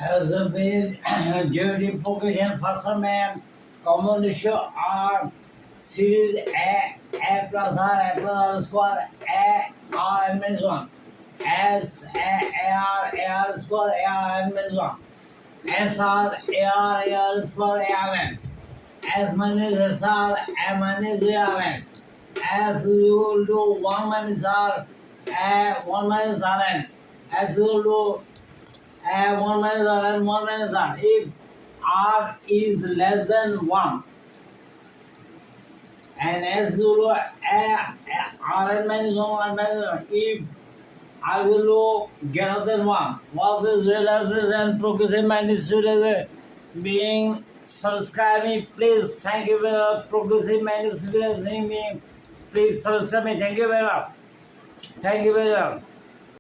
has been during progression faster man common ratio R series A plus R square R n minus 1 S A R square A R n minus 1 S R square A R n S minus S R A minus A R n S equal to 1 minus R A 1 minus R n S equal to 1 minus R and 1 minus R. If R is less than 1 and S equal to R n minus 1 minus R. If R is greater than 1, what is relaxes and progressive mind is being subscribe me, please. Thank you very much. Progressive mind is me. Please subscribe me. Thank you very much. Thank you very much.